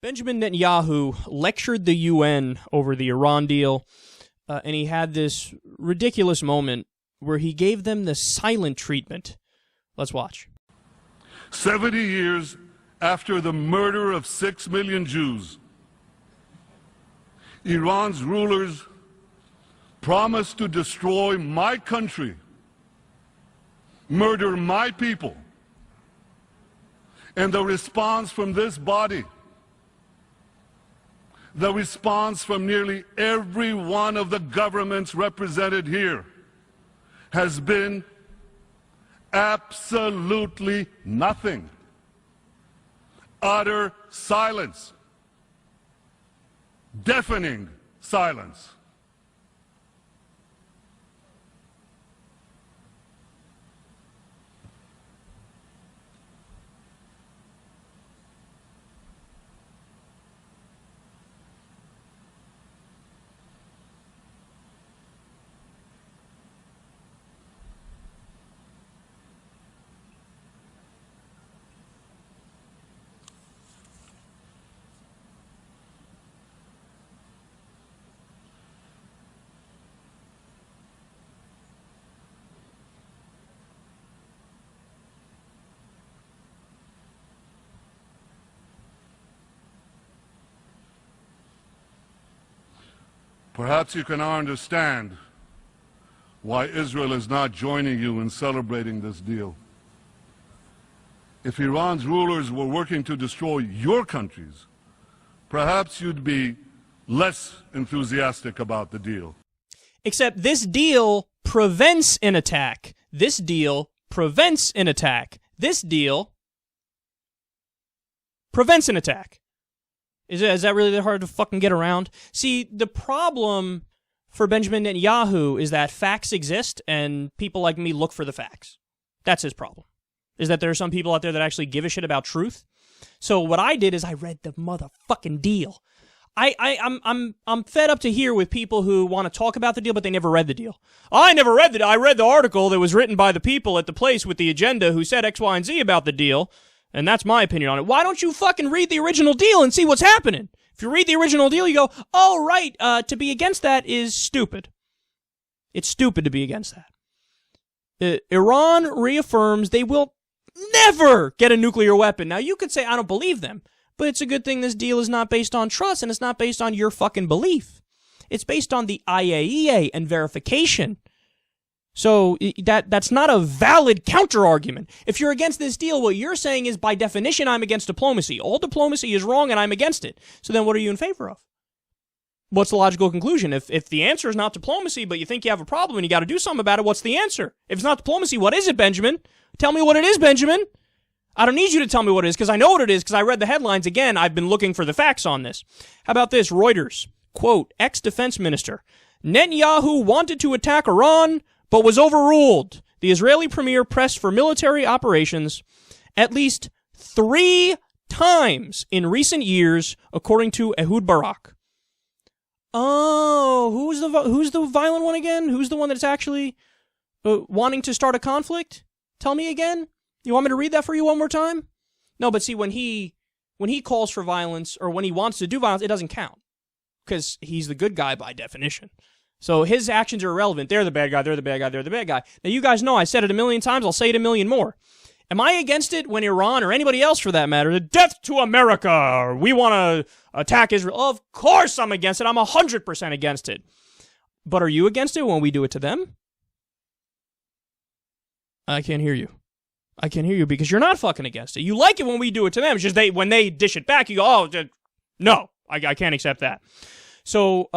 Benjamin Netanyahu lectured the UN over the Iran deal, and he had this ridiculous moment where he gave them the silent treatment. Let's watch. 70 years after the murder of 6 million Jews, Iran's rulers promised to destroy my country, murder my people, and the response from this body, the response from nearly every one of the governments represented here, has been absolutely nothing. Utter silence. Deafening silence. Perhaps you can now understand why Israel is not joining you in celebrating this deal. If Iran's rulers were working to destroy your countries, perhaps you'd be less enthusiastic about the deal. Except this deal prevents an attack. This deal prevents an attack. This deal prevents an attack. Is that really that hard to fucking get around? See, the problem for Benjamin Netanyahu is that facts exist and people like me look for the facts. That's his problem. Is that there are some people out there that actually give a shit about truth. So what I did is I read the motherfucking deal. I'm fed up to here with people who want to talk about the deal, but they never read the deal. I never read the deal. I read the article that was written by the people at the place with the agenda who said X, Y, and Z about the deal. And that's my opinion on it. Why don't you fucking read the original deal and see what's happening? If you read the original deal, you go, oh, right, to be against that is stupid. It's stupid to be against that. Iran reaffirms they will never get a nuclear weapon. Now, you could say, I don't believe them, but it's a good thing this deal is not based on trust and it's not based on your fucking belief. It's based on the IAEA and verification. So that's not a valid counter-argument. If you're against this deal, what you're saying is, by definition, I'm against diplomacy. All diplomacy is wrong and I'm against it. So then what are you in favor of? What's the logical conclusion? If the answer is not diplomacy, but you think you have a problem and you got to do something about it, what's the answer? If it's not diplomacy, what is it, Benjamin? Tell me what it is, Benjamin. I don't need you to tell me what it is, because I know what it is, because I read the headlines. Again, I've been looking for the facts on this. How about this? Reuters, quote, ex-defense minister, Netanyahu wanted to attack Iran, but was overruled. The Israeli premier pressed for military operations at least 3 times in recent years, according to Ehud Barak. Oh, who's the violent one again? Who's the one that's actually wanting to start a conflict? Tell me again. You want me to read that for you one more time? No, but see, when he calls for violence or when he wants to do violence, it doesn't count because he's the good guy by definition. So his actions are irrelevant. They're the bad guy, they're the bad guy, they're the bad guy. Now, you guys know I said it a million times, I'll say it a million more. Am I against it when Iran, or anybody else for that matter, the death to America, or we want to attack Israel? Of course I'm against it. I'm 100% against it. But are you against it when we do it to them? I can't hear you. I can't hear you because you're not fucking against it. You like it when we do it to them. It's just when they dish it back, you go, oh, no, I can't accept that. So,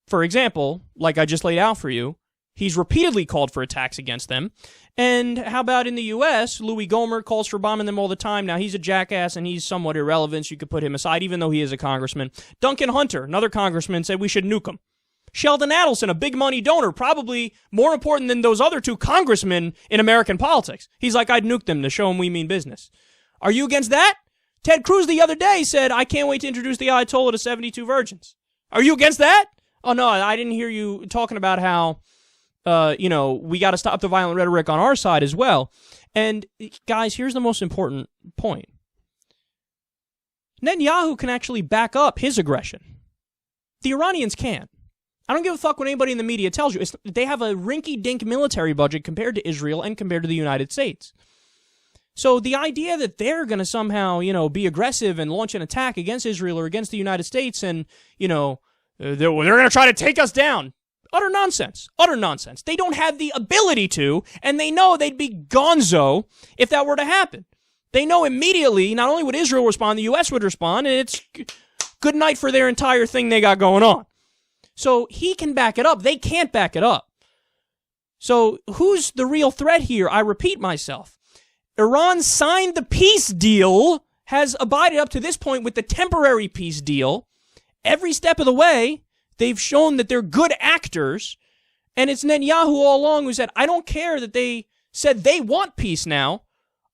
for example, like I just laid out for you, he's repeatedly called for attacks against them. And how about in the U.S., Louis Gohmert calls for bombing them all the time. Now, he's a jackass and he's somewhat irrelevant, so you could put him aside, even though he is a congressman. Duncan Hunter, another congressman, said we should nuke them. Sheldon Adelson, a big money donor, probably more important than those other 2 congressmen in American politics. He's like, I'd nuke them to show them we mean business. Are you against that? Ted Cruz the other day said, I can't wait to introduce the Ayatollah to 72 virgins. Are you against that? Oh, no, I didn't hear you talking about how, we got to stop the violent rhetoric on our side as well. And, guys, here's the most important point. Netanyahu can actually back up his aggression. The Iranians can't. I don't give a fuck what anybody in the media tells you. They have a rinky-dink military budget compared to Israel and compared to the United States. So the idea that they're going to somehow, be aggressive and launch an attack against Israel or against the United States and, they're going to try to take us down. Utter nonsense. Utter nonsense. They don't have the ability to, and they know they'd be gonzo if that were to happen. They know immediately, not only would Israel respond, the U.S. would respond, and it's good night for their entire thing they got going on. So he can back it up. They can't back it up. So who's the real threat here? I repeat myself. Iran signed the peace deal, has abided up to this point with the temporary peace deal. Every step of the way, they've shown that they're good actors. And it's Netanyahu all along who said, I don't care that they said they want peace now.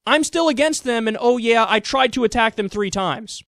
I'm still against them, and oh yeah, I tried to attack them 3 times.